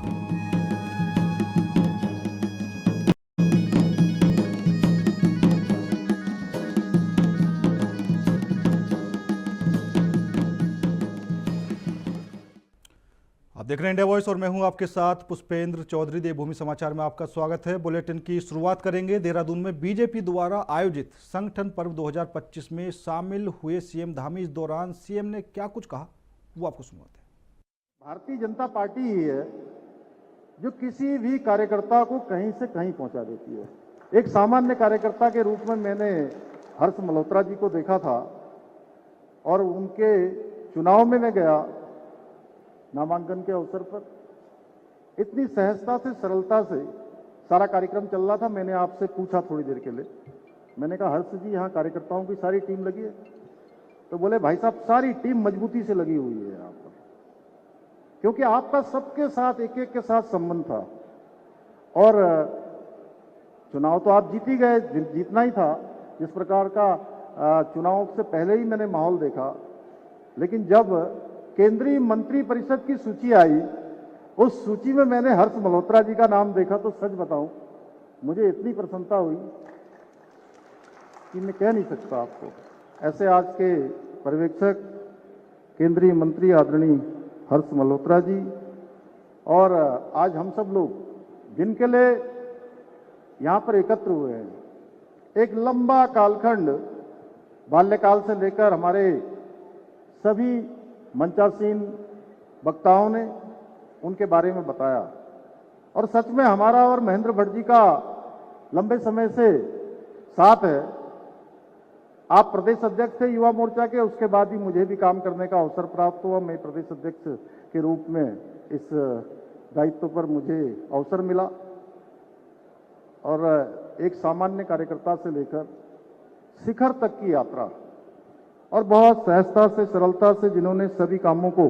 आप देख रहे हैं इंडिया वॉइस और मैं हूं आपके साथ पुष्पेंद्र चौधरी। देवभूमि समाचार में आपका स्वागत है। बुलेटिन की शुरुआत करेंगे देहरादून में बीजेपी द्वारा आयोजित संगठन पर्व 2025 में शामिल हुए सीएम धामी। इस दौरान सीएम ने क्या कुछ कहा वो आपको सुनाते हैं। भारतीय जनता पार्टी ही है जो किसी भी कार्यकर्ता को कहीं से कहीं पहुंचा देती है। एक सामान्य कार्यकर्ता के रूप में मैंने हर्ष मल्होत्रा जी को देखा था और उनके चुनाव में मैं गया नामांकन के अवसर पर। इतनी सहजता से, सरलता से सारा कार्यक्रम चल रहा था। मैंने आपसे पूछा थोड़ी देर के लिए, मैंने कहा हर्ष जी यहाँ कार्यकर्ताओं की सारी टीम लगी है? तो बोले भाई साहब सारी टीम मजबूती से लगी हुई है यहाँ पर, क्योंकि आपका सबके साथ एक एक के साथ संबंध था। और चुनाव तो आप जीत ही गए, जीतना ही था। जिस प्रकार का चुनाव से पहले ही मैंने माहौल देखा, लेकिन जब केंद्रीय मंत्री परिषद की सूची आई, उस सूची में मैंने हर्ष मल्होत्रा जी का नाम देखा तो सच बताऊं मुझे इतनी प्रसन्नता हुई कि मैं कह नहीं सकता आपको। ऐसे आज के पर्यवेक्षक केंद्रीय मंत्री आदरणीय हर्ष मल्होत्रा जी और आज हम सब लोग जिनके लिए यहाँ पर एकत्र हुए हैं, एक लंबा कालखंड बाल्यकाल से लेकर हमारे सभी मंचासीन वक्ताओं ने उनके बारे में बताया। और सच में हमारा और महेंद्र भट्ट जी का लंबे समय से साथ है। आप प्रदेश अध्यक्ष थे युवा मोर्चा के, उसके बाद ही मुझे भी काम करने का अवसर प्राप्त हुआ। मैं प्रदेश अध्यक्ष के रूप में इस दायित्व पर मुझे अवसर मिला और एक सामान्य कार्यकर्ता से लेकर शिखर तक की यात्रा और बहुत सहजता से, सरलता से जिन्होंने सभी कामों को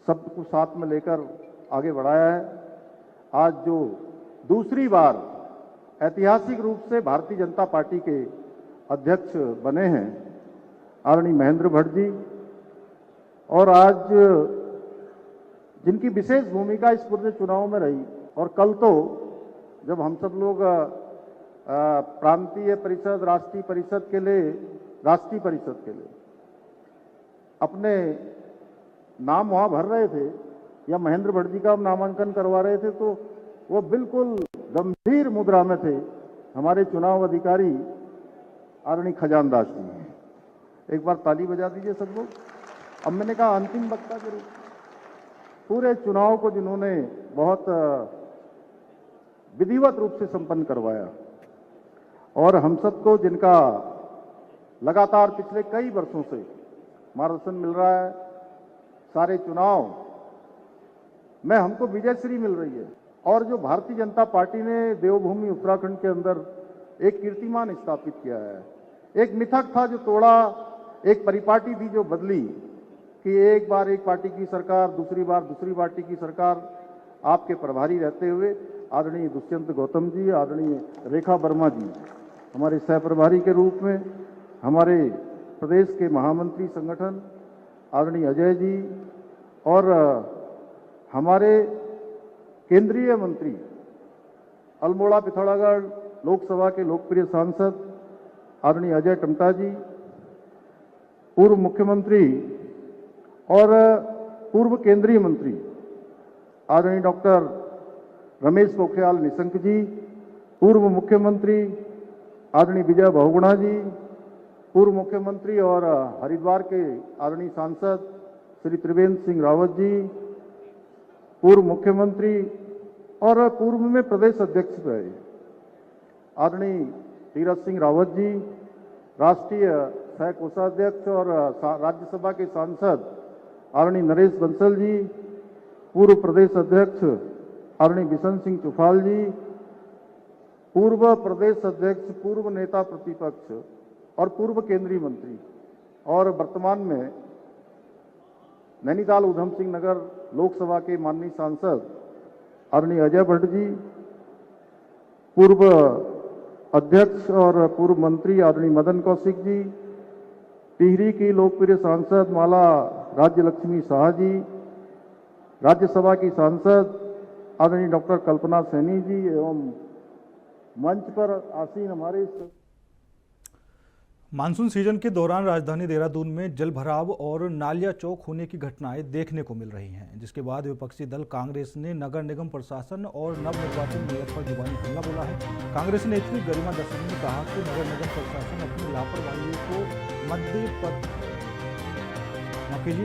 सबको साथ में लेकर आगे बढ़ाया है। आज जो दूसरी बार ऐतिहासिक रूप से भारतीय जनता पार्टी के अध्यक्ष बने हैं आदरणीय महेंद्र भट्ट जी, और आज जिनकी विशेष भूमिका इस पूरे चुनाव में रही। और कल तो जब हम सब लोग प्रांतीय परिषद, राष्ट्रीय परिषद के लिए अपने नाम वहां भर रहे थे या महेंद्र भट्ट जी का नामांकन करवा रहे थे, तो वो बिल्कुल गंभीर मुद्रा में थे हमारे चुनाव अधिकारी आदरणीय खजानदास जी। एक बार ताली बजा दीजिए सब लोग। अब मैंने कहा अंतिम वक्ता के रूप पूरे चुनाव को जिन्होंने बहुत विधिवत रूप से संपन्न करवाया और हम सबको जिनका लगातार पिछले कई वर्षों से मार्गदर्शन मिल रहा है, सारे चुनाव में हमको विजयश्री मिल रही है। और जो भारतीय जनता पार्टी ने देवभूमि उत्तराखंड के अंदर एक कीर्तिमान स्थापित किया है। एक मिथक था जो तोड़ा, एक परिपाटी थी जो बदली कि एक बार एक पार्टी की सरकार, दूसरी बार दूसरी पार्टी की सरकार। आपके प्रभारी रहते हुए आदरणीय दुष्यंत गौतम जी, आदरणीय रेखा वर्मा जी हमारे सह प्रभारी के रूप में, हमारे प्रदेश के महामंत्री संगठन आदरणीय अजय जी और हमारे केंद्रीय मंत्री अल्मोड़ा पिथौरागढ़ लोकसभा के लोकप्रिय सांसद आदरणीय अजय टमटा जी, पूर्व मुख्यमंत्री और पूर्व केंद्रीय मंत्री आदरणीय डॉक्टर रमेश पोखरियाल निशंक जी, पूर्व मुख्यमंत्री आदरणीय विजय बहुगुणा जी, पूर्व मुख्यमंत्री और हरिद्वार के आदरणीय सांसद श्री त्रिवेंद्र सिंह रावत जी, पूर्व मुख्यमंत्री और पूर्व में प्रदेश अध्यक्ष रहे आदरणीय तीरथ सिंह रावत जी, राष्ट्रीय सह कोषाध्यक्ष और राज्यसभा के सांसद आदरणीय नरेश बंसल जी, पूर्व प्रदेश अध्यक्ष आदरणीय बिशन सिंह चुफाल जी, पूर्व प्रदेश अध्यक्ष, पूर्व नेता प्रतिपक्ष और पूर्व केंद्रीय मंत्री और वर्तमान में नैनीताल उधम सिंह नगर लोकसभा के माननीय सांसद आदरणीय अजय भट्ट जी, पूर्व अध्यक्ष और पूर्व मंत्री आदरणीय मदन कौशिक जी, टिहरी की लोकप्रिय सांसद माला राज्य लक्ष्मी शाह जी, राज्यसभा की सांसद आदरणीय डॉक्टर कल्पना सैनी जी एवं मंच पर आसीन हमारे मानसून सीजन के दौरान राजधानी देहरादून में जल भराव और नालियां चौक होने की घटनाएं देखने को मिल रही हैं, जिसके बाद विपक्षी दल कांग्रेस ने नगर निगम प्रशासन और नवनिर्वाचित मेयर पर जुबानी हमला बोला है। कांग्रेस नेत्री गरिमा दसरथ ने कहा कि नगर निगम प्रशासन अपनी लापरवाही को मद्दे पर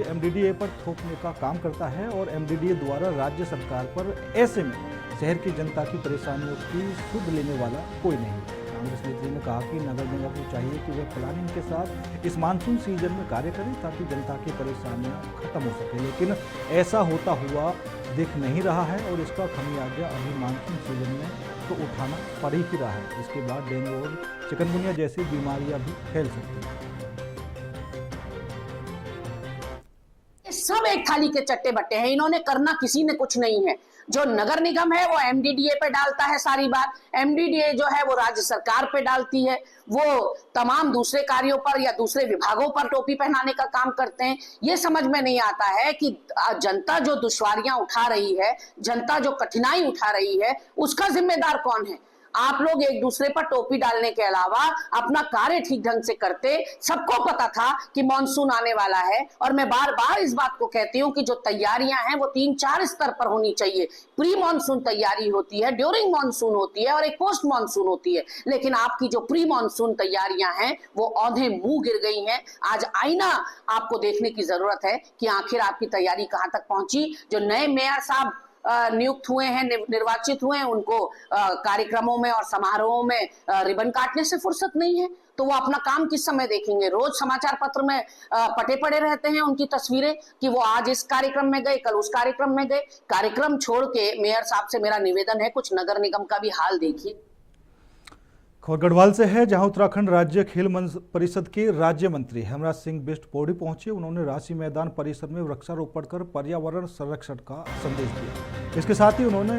एमडीडीए पर थोपने का काम करता है और एमडीडीए द्वारा राज्य सरकार पर ऐसे में शहर की जनता की परेशानियों की सुध लेने वाला कोई नहीं। कांग्रेस नेत्री ने कहा कि नगर निगम को चाहिए कि वे प्लानिंग के साथ इस मानसून सीजन में कार्य करें ताकि जनता की परेशानियां खत्म हो सके, लेकिन ऐसा होता हुआ दिख नहीं रहा है और इसका खमियाजा अभी मानसून सीजन में तो उठाना पड़ ही रहा है। इसके बाद डेंगू और चिकनगुनिया जैसी बीमारियां भी फैल सकती हैं। सब एक थाली के चट्टे बट्टे हैं, इन्होंने करना किसी ने कुछ नहीं है। जो नगर निगम है वो एमडीडीए पे डालता है सारी बात, एमडीडीए जो है वो राज्य सरकार पे डालती है, वो तमाम दूसरे कार्यों पर या दूसरे विभागों पर टोपी पहनाने का काम करते हैं। ये समझ में नहीं आता है कि जनता जो दुश्वारियां उठा रही है, जनता जो कठिनाई उठा रही है, उसका जिम्मेदार कौन है। आप लोग एक दूसरे पर टोपी डालने के अलावा अपना कार्य ठीक ढंग से करते। सबको पता था कि मॉनसून आने वाला है और मैं बार बार इस बात को कहती हूं कि जो तैयारियां हैं वो 3-4 स्तर पर होनी चाहिए। प्री मॉनसून तैयारी होती है, ड्यूरिंग मॉनसून होती है और एक पोस्ट मॉनसून होती है, लेकिन आपकी जो प्री मॉनसून तैयारियां हैं वो औंधे मुंह गिर गई हैं। आज आईना आपको देखने की जरूरत है कि आखिर आपकी तैयारी कहां तक पहुंची। जो नए मेयर साहब नियुक्त हुए हैं, निर्वाचित हुए हैं, उनको कार्यक्रमों में और समारोहों में रिबन काटने से फुर्सत नहीं है, तो वो अपना काम किस समय देखेंगे। रोज समाचार पत्र में पटे पड़े रहते हैं उनकी तस्वीरें कि वो आज इस कार्यक्रम में गए, कल उस कार्यक्रम में गए। कार्यक्रम छोड़ के मेयर साहब से मेरा निवेदन है, कुछ नगर निगम का भी हाल देखिए। खबर गढ़वाल से है, जहां उत्तराखंड राज्य खेल परिषद के राज्य मंत्री हेमराज सिंह बिष्ट पौड़ी पहुंचे। उन्होंने राशि मैदान परिसर में वृक्षारोपण कर पर्यावरण संरक्षण का संदेश दिया। इसके साथ ही उन्होंने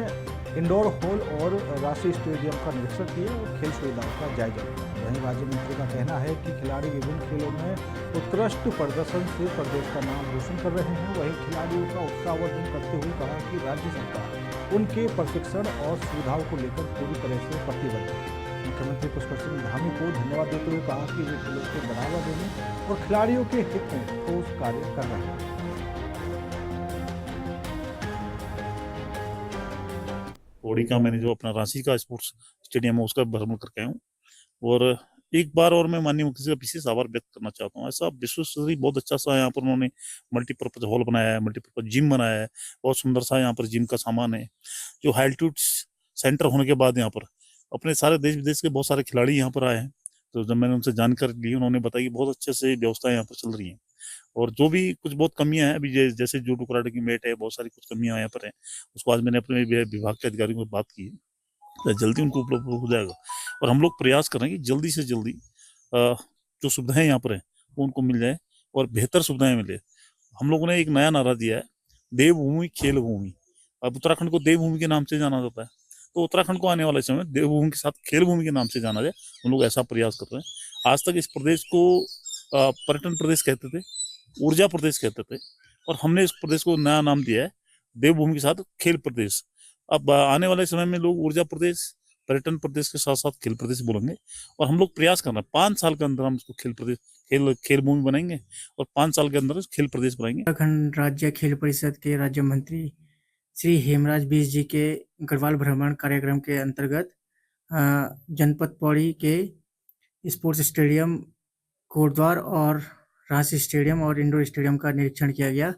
इंडोर हॉल और राशि स्टेडियम का निरीक्षण किया और खेल सुविधाओं का जायजा लिया। वहीं राज्य मंत्री का कहना है कि खिलाड़ी विभिन्न खेलों में उत्कृष्ट प्रदर्शन से प्रदेश का नाम रोशन कर रहे हैं। वहीं खिलाड़ियों का उत्साहवर्धन करते हुए कहा कि राज्य सरकार उनके प्रशिक्षण और सुविधाओं को लेकर पूरी तरह से प्रतिबद्ध है। मुख्यमंत्री पुष्कर सिंह धामी को धन्यवाद देते हुए कहा कि वे खेलों को बढ़ावा देने और खिलाड़ियों के हित में ठोस कार्य कर रहे हैं। पौड़ी का मैंने जो अपना रांची का स्पोर्ट्स स्टेडियम है उसका भ्रमण करके आया हूँ और एक बार और मैं माननीय मुख्यमंत्री का विशेष आभार व्यक्त करना चाहता हूँ। ऐसा विश्व स्तरीय बहुत अच्छा सा यहाँ पर उन्होंने मल्टीपर्पज हॉल बनाया है, मल्टीपर्पज जिम बनाया है, बहुत सुंदर सा यहाँ पर जिम का सामान है। जो एल्टीट्यूड सेंटर होने के बाद यहाँ पर अपने सारे देश विदेश के बहुत सारे खिलाड़ी यहाँ पर आए हैं, तो जब मैंने उनसे जानकारी ली उन्होंने बताया कि बहुत अच्छे से व्यवस्था यहाँ पर चल रही है और जो भी कुछ बहुत कमियां हैं अभी जैसे जूडो कराटे की मेट है, बहुत सारी कुछ कमियां यहाँ पर हैं, उसको आज मैंने अपने विभाग के अधिकारियों से बात की है, तो जल्दी उनको उपलब्ध हो जाएगा और हम लोग प्रयास कर रहे हैं कि जल्दी से जल्दी जो सुविधाएं यहाँ पर हैं वो उनको मिल जाए और बेहतर सुविधाएं मिले। हम लोगों ने एक नया नारा दिया है, देवभूमि खेल भूमि। अब उत्तराखंड को देवभूमि के नाम से जाना जाता है, तो उत्तराखंड को आने वाले समय देवभूमि के साथ खेल भूमि के नाम से जाना जाए। हम लोग ऐसा प्रयास कर रहे हैं। आज तक इस प्रदेश को पर्यटन प्रदेश कहते थे, ऊर्जा प्रदेश कहते थे और हमने इस प्रदेश को नया नाम दिया है देवभूमि के साथ खेल प्रदेश। अब आने वाले समय में लोग ऊर्जा प्रदेश, पर्यटन प्रदेश के साथ साथ खेल प्रदेश बोलेंगे और हम लोग प्रयास कर रहे हैं 5 साल के अंदर हम इसको खेल प्रदेश खेल भूमि बनाएंगे और 5 साल के अंदर खेल प्रदेश बनाएंगे। उत्तराखंड राज्य खेल परिषद के राज्य मंत्री श्री हेमराज बिष्ट जी के गढ़वाल भ्रमण कार्यक्रम के अंतर्गत जनपद पौड़ी के स्पोर्ट्स स्टेडियम, कोटद्वार और रांची स्टेडियम और इंडोर स्टेडियम का निरीक्षण किया गया।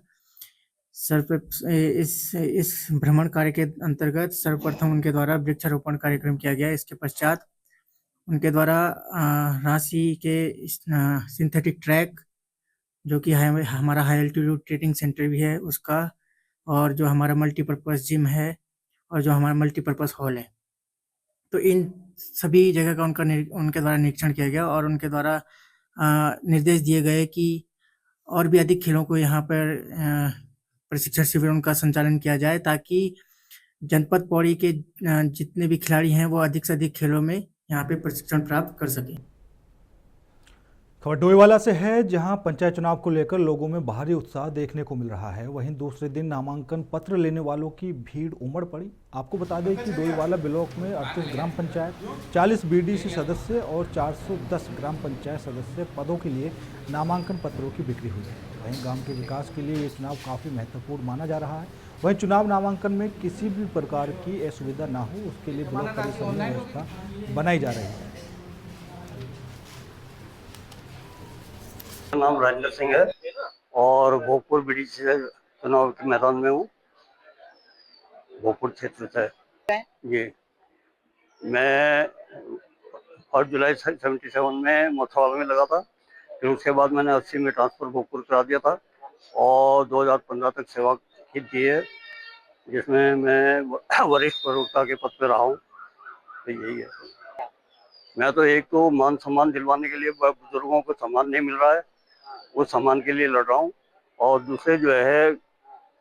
इस भ्रमण कार्य के अंतर्गत सर्वप्रथम उनके द्वारा वृक्षारोपण कार्यक्रम किया गया। इसके पश्चात उनके द्वारा रांची के सिंथेटिक ट्रैक, जो कि हमारा हाई एल्टीट्यूड ट्रेनिंग सेंटर भी है, उसका, और जो हमारा मल्टीपर्पज़ जिम है और जो हमारा मल्टीपर्पज़ हॉल है, तो इन सभी जगह का उनके द्वारा निरीक्षण किया गया और उनके द्वारा निर्देश दिए गए कि और भी अधिक खेलों को यहाँ पर प्रशिक्षण शिविरों का संचालन किया जाए ताकि जनपद पौड़ी के जितने भी खिलाड़ी हैं वो अधिक से अधिक खेलों में यहाँ पे प्रशिक्षण प्राप्त कर सकें। खबर डोईवाला से है, जहां पंचायत चुनाव को लेकर लोगों में भारी उत्साह देखने को मिल रहा है। वहीं दूसरे दिन नामांकन पत्र लेने वालों की भीड़ उमड़ पड़ी। आपको बता दें कि डोईवाला ब्लॉक में 38 ग्राम पंचायत, 40 बीडीसी सदस्य और 410 ग्राम पंचायत सदस्य पदों के लिए नामांकन पत्रों की बिक्री हुई है। वहीं गांव के विकास के लिए ये चुनाव काफ़ी महत्वपूर्ण माना जा रहा है। वहीं चुनाव नामांकन में किसी भी प्रकार की असुविधा ना हो, उसके लिए ब्लॉक परिषद में व्यवस्था बनाई जा रही है। मेरा नाम राजेंद्र सिंह है और भोगपुर बीडीसी से चुनाव के मैदान में हूँ, भोगपुर क्षेत्र से। जी, मैं 1 जुलाई 77 में मोथावाला में लगा था, फिर उसके बाद मैंने 80 में ट्रांसफर भोगपुर करा दिया था और 2015 तक सेवा की है, जिसमें मैं वरिष्ठ प्रवक्ता के पद पर रहा हूँ। तो यही है। मैं तो एक तो मान सम्मान दिलवाने के लिए, बुजुर्गों को सम्मान नहीं मिल रहा है, वो सम्मान के लिए लड़ रहा हूँ। और दूसरे जो है,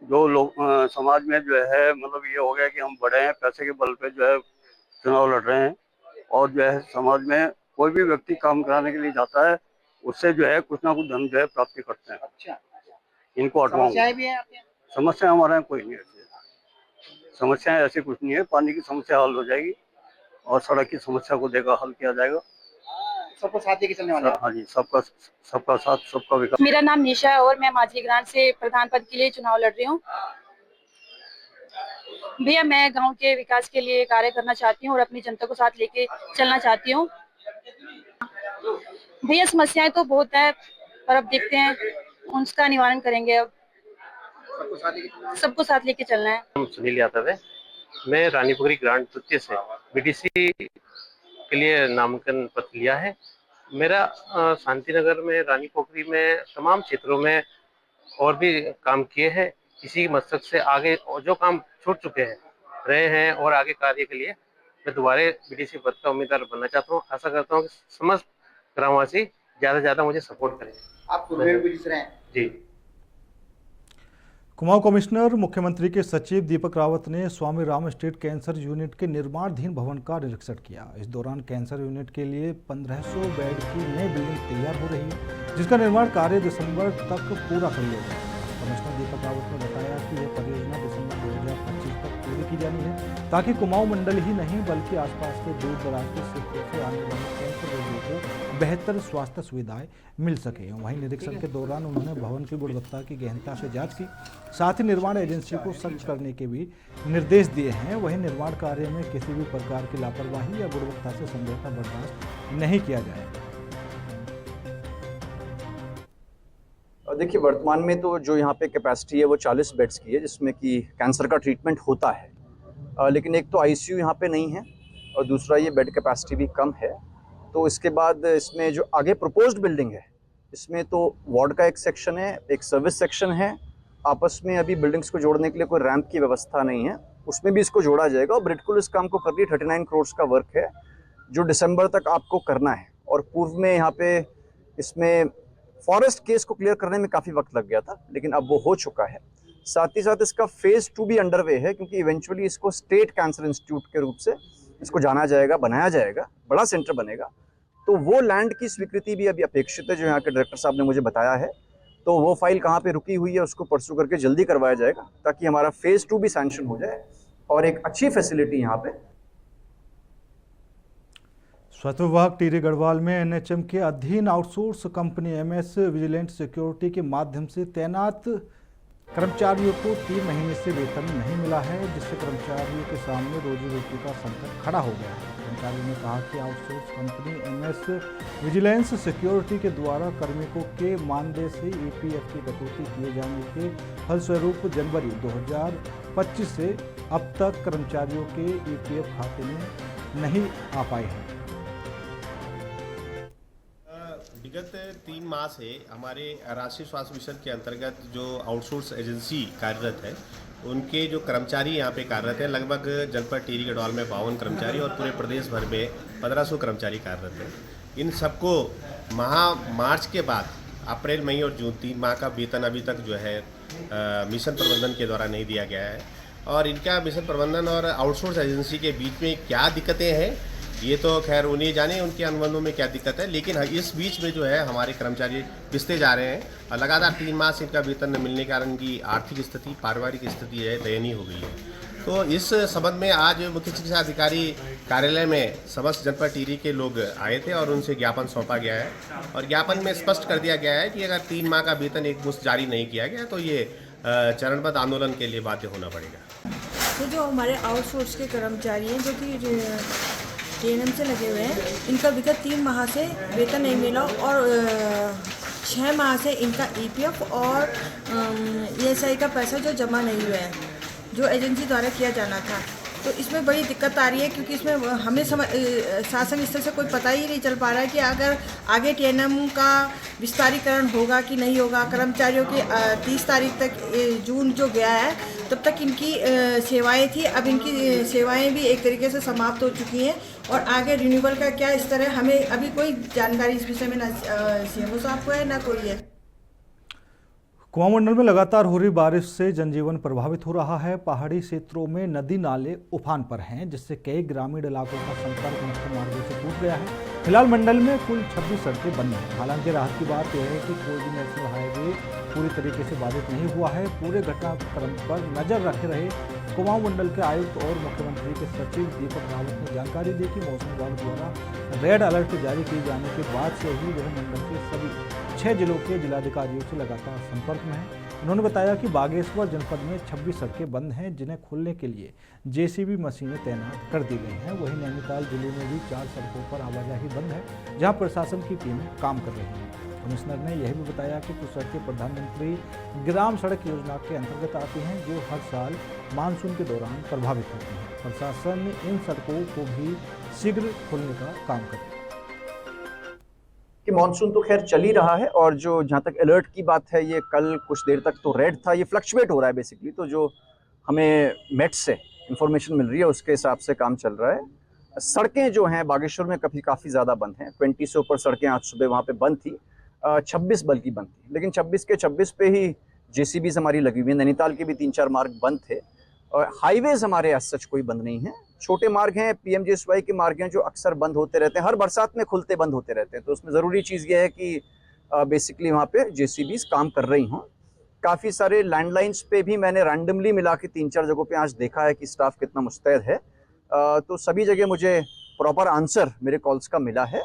जो लोग समाज में जो है, मतलब ये हो गया कि हम बड़े हैं, पैसे के बल पे जो है चुनाव लड़ रहे हैं, और जो है समाज में कोई भी व्यक्ति काम कराने के लिए जाता है, उससे जो है कुछ ना कुछ धन जो है प्राप्ति करते हैं। अच्छा, इनको हटवाऊंगा। समस्याएं भी हैं आपके यहाँ? समस्या हमारे यहाँ कोई नहीं है, समस्याएं ऐसी कुछ नहीं है। पानी की समस्या हल हो जाएगी और सड़क की समस्या को देखा हल किया जाएगा। सबको साथ लेके चलने वाले हैं? हाँ जी, सबका साथ, सबका विकास। मेरा नाम निशा है और मैं माझी ग्राम से प्रधान पद के लिए चुनाव लड़ रही हूँ। भैया, मैं गांव के विकास के लिए कार्य करना चाहती हूँ और अपनी जनता को साथ लेके चलना चाहती हूँ। भैया, समस्याएं तो बहुत है, पर अब देखते हैं, उसका निवारण करेंगे। अब सबको साथ लेके चलना है। सुनील यादव है, मैं रानीपुरी ग्रांड तृतीय से बीडीसी के लिए नामांकन पत्र लिया है। मेरा शांतिनगर में, रानी पोखरी में, तमाम क्षेत्रों में और भी काम किए हैं। इसी मकसद से आगे और जो काम छूट चुके हैं रहे हैं और आगे कार्य के लिए मैं दोबारा बीडीसी पद का उम्मीदवार बनना चाहता हूँ। आशा करता हूँ कि समस्त ग्रामवासी ज़्यादा से ज़्यादा मुझे सपोर्ट करें। आप पूर्व बीडीसी रहे हैं? जी। कुमाऊं कमिश्नर मुख्यमंत्री के सचिव दीपक रावत ने स्वामी राम स्टेट कैंसर यूनिट के निर्माणाधीन भवन का निरीक्षण किया। इस दौरान कैंसर यूनिट के लिए 1500 बेड की नई बिल्डिंग तैयार हो रही है, जिसका निर्माण कार्य दिसंबर तक पूरा कर लिया जाएगा। कमिश्नर दीपक रावत ने बताया कि यह परियोजना दिसंबर 2025 तक पूरी की जानी है, ताकि कुमाऊं मंडल ही नहीं बल्कि आसपास के दूर दराज के क्षेत्रों से आने वाले कैंसर रोगियों को बेहतर स्वास्थ्य सुविधाएं मिल सके। वहीं निरीक्षण के दौरान उन्होंने भवन की गुणवत्ता की गहनता से जांच की, साथ ही निर्माण एजेंसी को सख्त करने के भी निर्देश दिए हैं। वहीं निर्माण कार्य में किसी भी प्रकार की लापरवाही या गुणवत्ता से समझौता बर्दाश्त नहीं किया जाएगा। देखिए, वर्तमान में तो जो यहाँ पे कैपेसिटी है वो 40 बेड्स की है, जिसमें कि कैंसर का ट्रीटमेंट होता है, लेकिन एक तो आईसीयू यहाँ पे नहीं है और दूसरा ये बेड कैपेसिटी भी कम है। तो इसके बाद इसमें जो आगे प्रपोज्ड बिल्डिंग है, इसमें तो वार्ड का एक सेक्शन है, एक सर्विस सेक्शन है। आपस में अभी बिल्डिंग्स को जोड़ने के लिए कोई रैंप की व्यवस्था नहीं है, उसमें भी इसको जोड़ा जाएगा। और ब्रिडकुल इस काम को कर रही है, 39 करोड़ का वर्क है जो दिसंबर तक आपको करना है। और पूर्व में यहाँ पे इसमें फॉरेस्ट केस को क्लियर करने में काफ़ी वक्त लग गया था, लेकिन अब वो हो चुका है। साथ ही साथ इसका फेज़ 2 भी अंडरवे है, क्योंकि इवेंचुअली इसको स्टेट कैंसर इंस्टीट्यूट के रूप से इसको जाना जाएगा, बनाया जाएगा, बड़ा सेंटर बनेगा। तो वो लैंड की स्वीकृति भी अभी अपेक्षित है, जो यहाँ के डायरेक्टर साहब ने मुझे बताया है। तो वो फाइल कहाँ पे रुकी हुई है उसको परसू करके जल्दी करवाया जाएगा, ताकि हमारा फेज़ 2 भी सैंक्शन हो जाए और एक अच्छी फैसिलिटी यहाँ पे। स्वास्थ्य विभाग टिहरी गढ़वाल में एनएचएम के अधीन outsource company MS vigilant security के माध्यम से तैनात कर्मचारियों को 3 महीने से वेतन नहीं मिला है, जिससे कर्मचारियों के सामने रोजी रोटी का संकट खड़ा हो गया है। कर्मचारियों ने कहा कि outsource company MS vigilance security के द्वारा कार्मिकों के मानदेय से ईपीएफ की कटौती किए जाने के फलस्वरूप जनवरी 2025 से अब तक कर्मचारियों के ईपीएफ खाते में नहीं आ पाए हैं। विगत 3 माह से हमारे राष्ट्रीय स्वास्थ्य मिशन के अंतर्गत जो आउटसोर्स एजेंसी कार्यरत है, उनके जो कर्मचारी यहाँ पे कार्यरत हैं, लगभग जनपद टिहरी गढ़वाल में 52 कर्मचारी और पूरे प्रदेश भर में 1500 कर्मचारी कार्यरत हैं। इन सबको मार्च के बाद अप्रैल, मई और जून 3 माह का वेतन अभी तक जो है मिशन प्रबंधन के द्वारा नहीं दिया गया है। और इनका मिशन प्रबंधन और आउटसोर्स एजेंसी के बीच में क्या दिक्कतें हैं, ये तो खैर उन्हीं जाने उनके अनुबंधों में क्या दिक्कत है, लेकिन इस बीच में जो है हमारे कर्मचारी पिसते जा रहे हैं और लगातार 3 माह से इनका वेतन न मिलने के कारण इनकी आर्थिक स्थिति, पारिवारिक स्थिति है दयनीय हो गई है। तो इस संबंध में आज मुख्य चिकित्सा अधिकारी कार्यालय में समस्त जनपद टिहरी के लोग आए थे और उनसे ज्ञापन सौंपा गया है और ज्ञापन में स्पष्ट कर दिया गया है कि अगर 3 माह का वेतन एक मुश्त जारी नहीं किया गया तो ये चरणबद्ध आंदोलन के लिए बाध्य होना पड़ेगा। तो जो हमारे आउटसोर्स के कर्मचारी हैं जो कि TNM से लगे हुए हैं, इनका विगत 3 माह से वेतन नहीं मिला और 6 माह से इनका EPF और ESI का पैसा जो जमा नहीं हुआ है, जो एजेंसी द्वारा किया जाना था। तो इसमें बड़ी दिक्कत आ रही है क्योंकि इसमें हमें शासन स्तर से कोई पता ही नहीं चल पा रहा है कि अगर आगे TNM का विस्तारीकरण होगा कि नहीं होगा। कर्मचारियों की 30 तारीख तक जून जो गया है तब तक इनकी सेवाएं थी, अब इनकी सेवाएं भी एक तरीके से समाप्त हो चुकी हैं और आगे रिन्यूअल का क्या स्तर है हमें अभी कोई जानकारी इस विषय में ना CMO साहब को है ना कोई है। कुमाऊं मंडल में लगातार हो रही बारिश से जनजीवन प्रभावित हो रहा है। पहाड़ी क्षेत्रों में नदी नाले उफान पर हैं, जिससे कई ग्रामीण इलाकों का संपर्क मुख्य मार्गों से टूट गया है। फिलहाल मंडल में कुल 26 सड़कें बंद हैं। हालांकि राहत की बात यह है कि कोई भी नेशनल हाईवे पूरी तरीके से बाधित नहीं हुआ है। पूरे घटनाक्रम पर नजर रखे रहे कुमाऊं मंडल के आयुक्त और मुख्यमंत्री के सचिव दीपक रावत ने जानकारी दी कि मौसम विभाग द्वारा रेड अलर्ट जारी किए जाने के बाद से ही वह मंडल के सभी 6 जिलों के जिलाधिकारियों से लगातार संपर्क में है। उन्होंने बताया कि बागेश्वर जनपद में 26 सड़कें बंद हैं, जिन्हें खोलने के लिए JCB मशीनें तैनात कर दी गई हैं। वहीं नैनीताल जिले में भी 4 सड़कों पर आवाजाही बंद है, जहां प्रशासन की टीमें काम कर रही हैं। कमिश्नर ने यह भी बताया कि कुछ सड़कें प्रधानमंत्री ग्राम सड़क योजना के अंतर्गत आती हैं, जो हर साल मानसून के दौरान प्रभावित होती हैं। प्रशासन इन सड़कों को भी शीघ्र खोलने का काम करेगा। कि मानसून तो खैर चल ही रहा है और जो जहाँ तक अलर्ट की बात है, ये कल कुछ देर तक तो रेड था, ये फ्लक्चुएट हो रहा है बेसिकली। तो जो हमें मेट से इंफॉर्मेशन मिल रही है उसके हिसाब से काम चल रहा है। सड़कें जो हैं बागेश्वर में काफ़ी ज़्यादा बंद हैं। 20 से ऊपर सड़कें आज सुबह वहाँ पे बंद थी, 26 बल्कि बंद थी, लेकिन 26 के 26 पे ही JCBs हमारी लगी हुई है। नैनीताल के भी 3-4 मार्ग बंद थे और हाईवेज हमारे आज सच कोई बंद नहीं है। छोटे मार्ग हैं, PMGSY के मार्ग हैं जो अक्सर बंद होते रहते हैं, हर बरसात में खुलते बंद होते रहते हैं। तो उसमें ज़रूरी चीज़ ये है कि बेसिकली वहाँ पे JCBs काम कर रही हों। काफ़ी सारे लैंडलाइंस पे भी मैंने रैंडमली मिला के 3-4 जगहों पे आज देखा है कि स्टाफ कितना मुस्तैद है। तो सभी जगह मुझे प्रॉपर आंसर मेरे कॉल्स का मिला है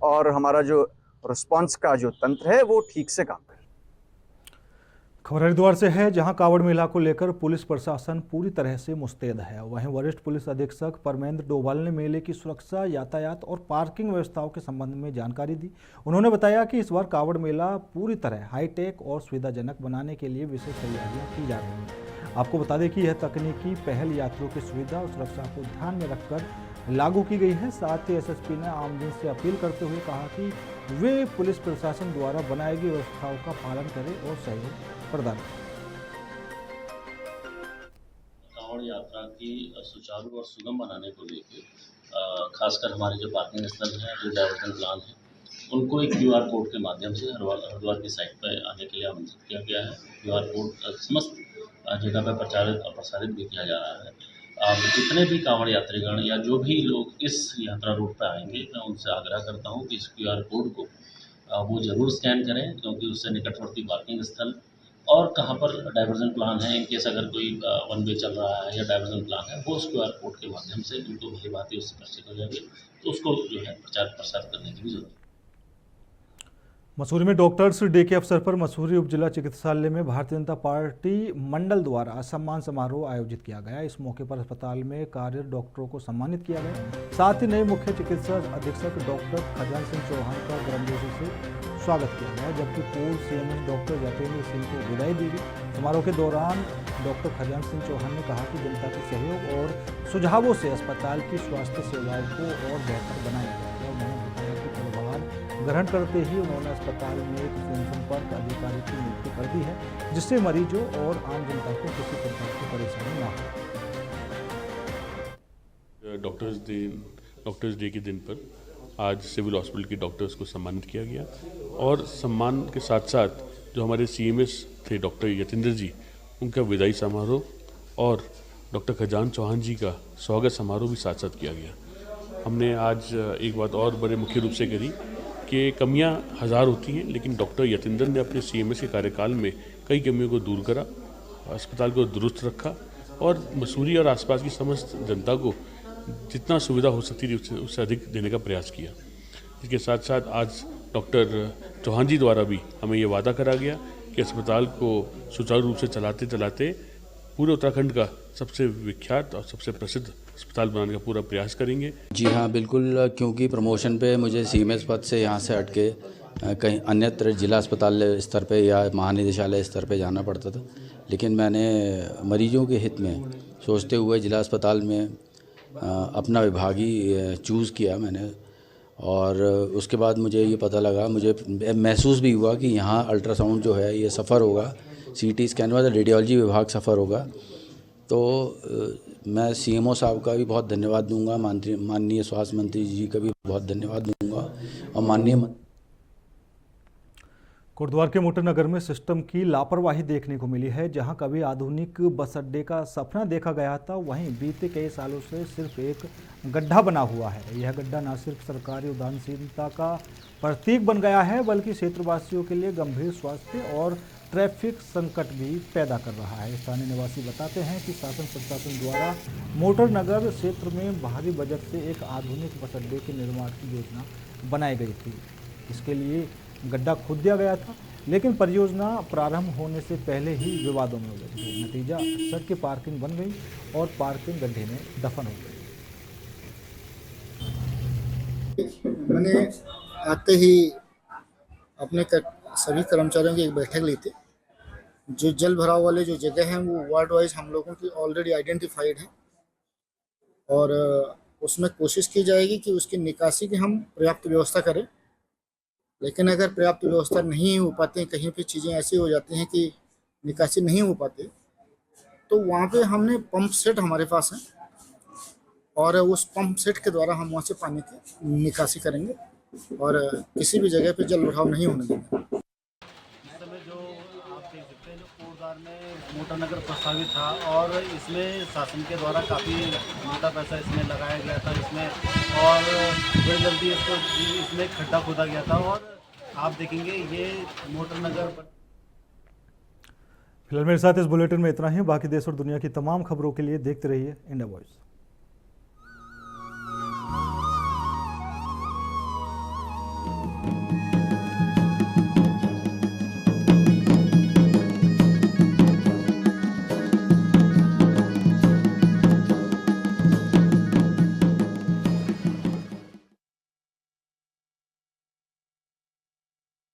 और हमारा जो रिस्पॉन्स का जो तंत्र है वो ठीक से काम कर। खबर हरिद्वार से है, जहां कांवड़ मेला को लेकर पुलिस प्रशासन पूरी तरह से मुस्तैद है। वहीं वरिष्ठ पुलिस अधीक्षक परमेंद्र डोभाल ने मेले की सुरक्षा, यातायात और पार्किंग व्यवस्थाओं के संबंध में जानकारी दी। उन्होंने बताया कि इस बार कांवड़ मेला पूरी तरह हाईटेक और सुविधाजनक बनाने के लिए विशेष तैयारियां की जा रही हैं। आपको बता दें कि यह तकनीकी पहल यात्रियों की सुविधा और सुरक्षा को ध्यान में रखकर लागू की गई है। साथ ही SSP ने आमजन से अपील करते हुए कहा कि वे पुलिस प्रशासन द्वारा बनाई गई व्यवस्थाओं का पालन करें और सहयोग प्रदान करें। कांवड़ यात्रा की सुचारू और सुगम बनाने को लेकर खासकर हमारे जो पार्किंग स्थल हैं, जो डायवर्जन प्लान है, उनको एक QR कोड के माध्यम से हरिद्वार की साइट पर आने के लिए आमंत्रित किया गया है। QR कोड समस्त जगह पर प्रचारित और प्रसारित भी किया जा रहा है। जितने भी कांवड़ यात्रीगण या जो भी लोग इस यात्रा रूट पर आएंगे, मैं उनसे आग्रह करता हूं कि इस QR कोड को वो ज़रूर स्कैन करें, क्योंकि उससे निकटवर्ती पार्किंग स्थल और कहाँ पर डाइवर्जन प्लान है, इनकेस अगर कोई वन वे चल रहा है या डाइवर्जन प्लान है, वो उस QR कोड के माध्यम से उनको भली भांति उससे परिचित हो जाएगी। तो उसको जो है प्रचार प्रसार करने की भी जरूरत है। मसूरी में डॉक्टर्स डे के अवसर पर मसूरी उप जिला चिकित्सालय में भारतीय जनता पार्टी मंडल द्वारा सम्मान समारोह आयोजित किया गया। इस मौके पर अस्पताल में कार्यरत डॉक्टरों को सम्मानित किया गया। साथ ही नए मुख्य चिकित्सा अधीक्षक डॉक्टर खजान सिंह चौहान का गर्मजोशी से स्वागत किया गया, जबकि पूर्व CMS डॉक्टर जतेंद्र सिंह को विदाई दी गई। समारोह के दौरान डॉक्टर खजान सिंह चौहान ने कहा कि जनता के सहयोग और सुझावों से अस्पताल की स्वास्थ्य सेवाओं को और बेहतर बनाया जाएगा। उन्होंने बताया कि प्रभार ग्रहण करते ही उन्होंने अस्पताल में एक जनसंपर्क अधिकारी की नियुक्ति कर दी है, जिससे मरीजों और आम जनता को किसी प्रकार की परेशानी न हो। डॉक्टर्स डे के दिन पर आज सिविल हॉस्पिटल के डॉक्टर्स को सम्मानित किया गया और सम्मान के साथ साथ जो हमारे CMS थे डॉक्टर जतेंद्र जी, उनका विदाई समारोह और डॉक्टर खजान चौहान जी का स्वागत समारोह भी साथ साथ किया गया। हमने आज एक बात और बड़े मुख्य रूप से करी कि कमियां हज़ार होती हैं, लेकिन डॉक्टर यतींद्र ने अपने CMS के कार्यकाल में कई कमियों को दूर करा, अस्पताल को दुरुस्त रखा और मसूरी और आसपास की समस्त जनता को जितना सुविधा हो सकती थी उससे अधिक देने का प्रयास किया। इसके साथ साथ आज डॉक्टर चौहान जी द्वारा भी हमें ये वादा करा गया कि अस्पताल को सुचारू रूप से चलाते चलाते पूरे उत्तराखंड का सबसे विख्यात और सबसे प्रसिद्ध अस्पताल बनाने का पूरा प्रयास करेंगे। जी हाँ, बिल्कुल, क्योंकि प्रमोशन पे मुझे CMS पद से यहाँ से हटके कहीं अन्यत्र जिला अस्पताल स्तर पे या महानिदेशालय स्तर पे जाना पड़ता था, लेकिन मैंने मरीजों के हित में सोचते हुए जिला अस्पताल में अपना विभाग ही चूज़ किया मैंने। और उसके बाद मुझे ये पता लगा, मुझे महसूस भी हुआ कि यहाँ अल्ट्रासाउंड जो है ये सफ़र होगा, CT स्कैन वाला रेडियोलॉजी विभाग सफ़र होगा। तो मैं CMO साहब का भी बहुत धन्यवाद दूंगा, माननीय स्वास्थ्य मंत्री जी का भी बहुत धन्यवाद दूंगा और माननीय कोटद्वार के मोटर नगर में सिस्टम की लापरवाही देखने को मिली है। जहां कभी आधुनिक बस अड्डे का सपना देखा गया था, वहीं बीते कई सालों से सिर्फ एक गड्ढा बना हुआ है। यह गड्ढा न सिर्फ सरकारी उदासीनता का प्रतीक बन गया है, बल्कि क्षेत्रवासियों के लिए गंभीर स्वास्थ्य और ट्रैफिक संकट भी पैदा कर रहा है। स्थानीय निवासी बताते हैं कि शासन प्रशासन द्वारा मोटर नगर क्षेत्र में भारी बजट से एक आधुनिक बस अड्डे के निर्माण की योजना बनाई गई थी। इसके लिए गड्ढा खोद दिया गया था, लेकिन परियोजना प्रारंभ होने से पहले ही विवादों में उलझ गई। नतीजा सड़क की पार्किंग बन गई और पार्किंग गड्ढे में दफन हो गई। मैंने आते ही अपने सभी कर्मचारियों की एक बैठक ली थी। जो जल भराव वाले जो जगह हैं वो वार्ड वाइज हम लोगों की ऑलरेडी आइडेंटिफाइड है और उसमें कोशिश की जाएगी कि उसकी निकासी की हम पर्याप्त व्यवस्था करें। लेकिन अगर पर्याप्त व्यवस्था नहीं हो पाती, कहीं पे चीज़ें ऐसी हो जाती हैं कि निकासी नहीं हो पाती, तो वहाँ पे हमने पंप सेट हमारे पास है और उस पंप सेट के द्वारा हम वहाँ से पानी की निकासी करेंगे और किसी भी जगह पे जल भराव नहीं होने देंगे। जो आप देख सकते हैं, जो कोटद्वार में मोटर नगर प्रस्तावित था और इसमें शासन के द्वारा काफ़ी मोटा पैसा इसमें लगाया गया था इसमें, और बड़ी जल्दी इसमें खड्डा खोदा गया था और आप देखेंगे ये मोटर नगर। फिलहाल मेरे साथ इस बुलेटिन में इतना ही। बाकी देश और दुनिया की तमाम खबरों के लिए देखते रहिए इंडिया वॉइस।